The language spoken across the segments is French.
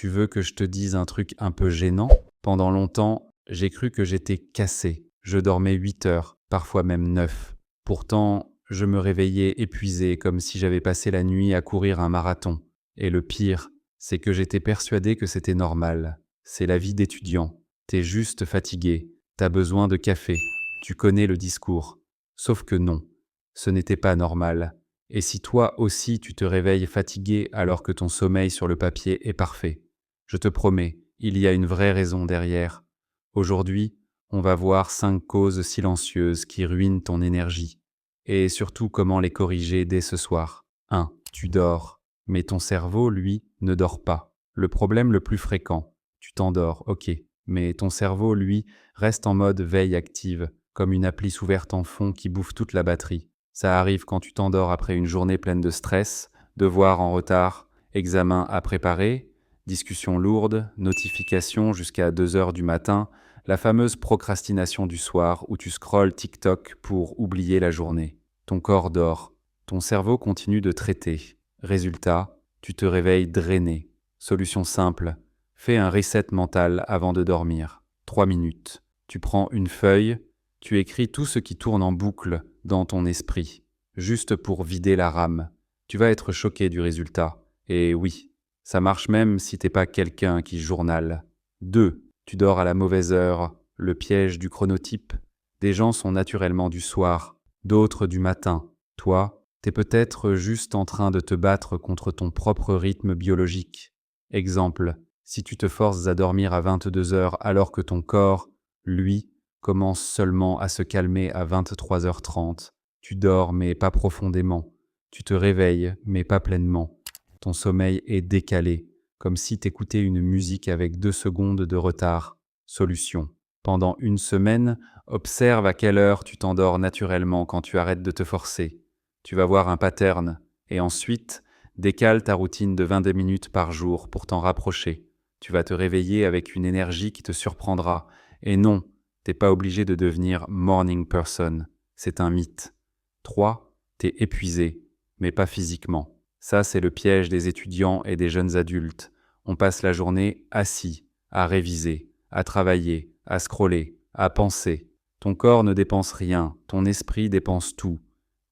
Tu veux que je te dise un truc un peu gênant? Pendant longtemps, j'ai cru que j'étais cassé. Je dormais 8 heures, parfois même 9. Pourtant, je me réveillais épuisé, comme si j'avais passé la nuit à courir un marathon. Et le pire, c'est que j'étais persuadé que c'était normal. C'est la vie d'étudiant. T'es juste fatigué, t'as besoin de café, tu connais le discours. Sauf que non, ce n'était pas normal. Et si toi aussi tu te réveilles fatigué alors que ton sommeil sur le papier est parfait, je te promets, il y a une vraie raison derrière. Aujourd'hui, on va voir 5 causes silencieuses qui ruinent ton énergie. Et surtout comment les corriger dès ce soir. 1. Tu dors. Mais ton cerveau, lui, ne dort pas. Le problème le plus fréquent. Tu t'endors, ok. Mais ton cerveau, lui, reste en mode veille active, comme une appli ouverte en fond qui bouffe toute la batterie. Ça arrive quand tu t'endors après une journée pleine de stress, devoirs en retard, examens à préparer, discussions lourdes, notifications jusqu'à 2 heures du matin, la fameuse procrastination du soir où tu scrolles TikTok pour oublier la journée. Ton corps dort, ton cerveau continue de traiter. Résultat, tu te réveilles drainé. Solution simple, fais un reset mental avant de dormir. 3 minutes. Tu prends une feuille, tu écris tout ce qui tourne en boucle dans ton esprit, juste pour vider la rame. Tu vas être choqué du résultat. Et oui, ça marche même si t'es pas quelqu'un qui journale. 2. Tu dors à la mauvaise heure, le piège du chronotype. Des gens sont naturellement du soir, d'autres du matin. Toi, t'es peut-être juste en train de te battre contre ton propre rythme biologique. Exemple, si tu te forces à dormir à 22 heures alors que ton corps, lui, commence seulement à se calmer à 23h30. Tu dors mais pas profondément. Tu te réveilles mais pas pleinement. Ton sommeil est décalé, comme si t'écoutais une musique avec 2 secondes de retard. Solution. Pendant une semaine, observe à quelle heure tu t'endors naturellement quand tu arrêtes de te forcer. Tu vas voir un pattern. Et ensuite, décale ta routine de 22 minutes par jour pour t'en rapprocher. Tu vas te réveiller avec une énergie qui te surprendra. Et non, t'es pas obligé de devenir morning person. C'est un mythe. 3. T'es épuisé, mais pas physiquement. Ça, c'est le piège des étudiants et des jeunes adultes. On passe la journée assis, à réviser, à travailler, à scroller, à penser. Ton corps ne dépense rien, ton esprit dépense tout.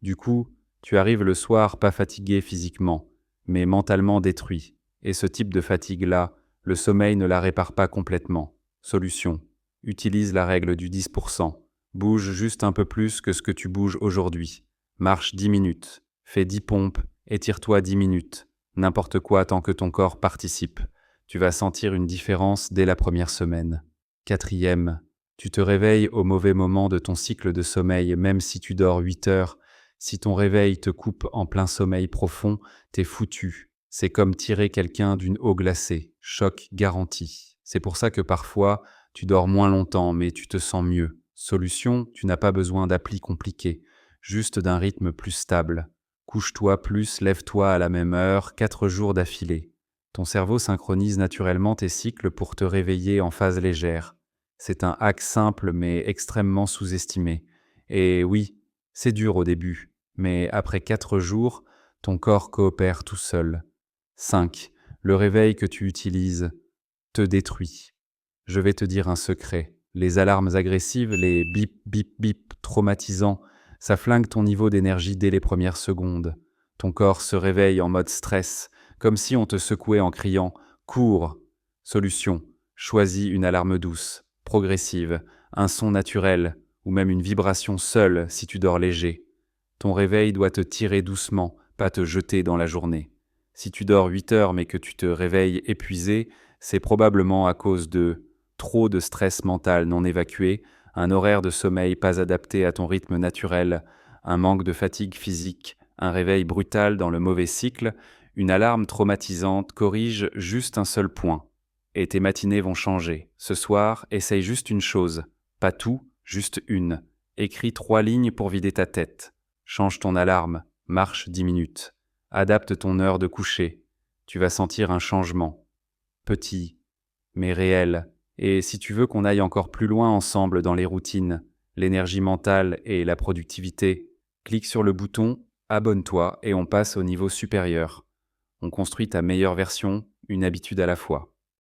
Du coup, tu arrives le soir pas fatigué physiquement, mais mentalement détruit. Et ce type de fatigue-là, le sommeil ne la répare pas complètement. Solution. Utilise la règle du 10%. Bouge juste un peu plus que ce que tu bouges aujourd'hui. Marche 10 minutes. Fais 10 pompes. Étire-toi 10 minutes. N'importe quoi tant que ton corps participe. Tu vas sentir une différence dès la première semaine. 4. Tu te réveilles au mauvais moment de ton cycle de sommeil, même si tu dors 8 heures. Si ton réveil te coupe en plein sommeil profond, t'es foutu. C'est comme tirer quelqu'un d'une eau glacée. Choc garanti. C'est pour ça que parfois, tu dors moins longtemps, mais tu te sens mieux. Solution, tu n'as pas besoin d'appli compliquées, juste d'un rythme plus stable. Couche-toi plus, lève-toi à la même heure, 4 jours d'affilée. Ton cerveau synchronise naturellement tes cycles pour te réveiller en phase légère. C'est un hack simple mais extrêmement sous-estimé. Et oui, c'est dur au début, mais après 4 jours, ton corps coopère tout seul. 5. Le réveil que tu utilises te détruit. Je vais te dire un secret. Les alarmes agressives, les bip bip bip traumatisants, ça flingue ton niveau d'énergie dès les premières secondes. Ton corps se réveille en mode stress, comme si on te secouait en criant « Cours !» Solution. Choisis une alarme douce, progressive, un son naturel, ou même une vibration seule si tu dors léger. Ton réveil doit te tirer doucement, pas te jeter dans la journée. Si tu dors 8 heures mais que tu te réveilles épuisé, c'est probablement à cause de trop de stress mental non évacué, un horaire de sommeil pas adapté à ton rythme naturel, un manque de fatigue physique, un réveil brutal dans le mauvais cycle, une alarme traumatisante corrige juste un seul point. Et tes matinées vont changer. Ce soir, essaye juste une chose. Pas tout, juste une. Écris 3 lignes pour vider ta tête. Change ton alarme. Marche 10 minutes. Adapte ton heure de coucher. Tu vas sentir un changement. Petit, mais réel. Et si tu veux qu'on aille encore plus loin ensemble dans les routines, l'énergie mentale et la productivité, clique sur le bouton « Abonne-toi » et on passe au niveau supérieur. On construit ta meilleure version, une habitude à la fois.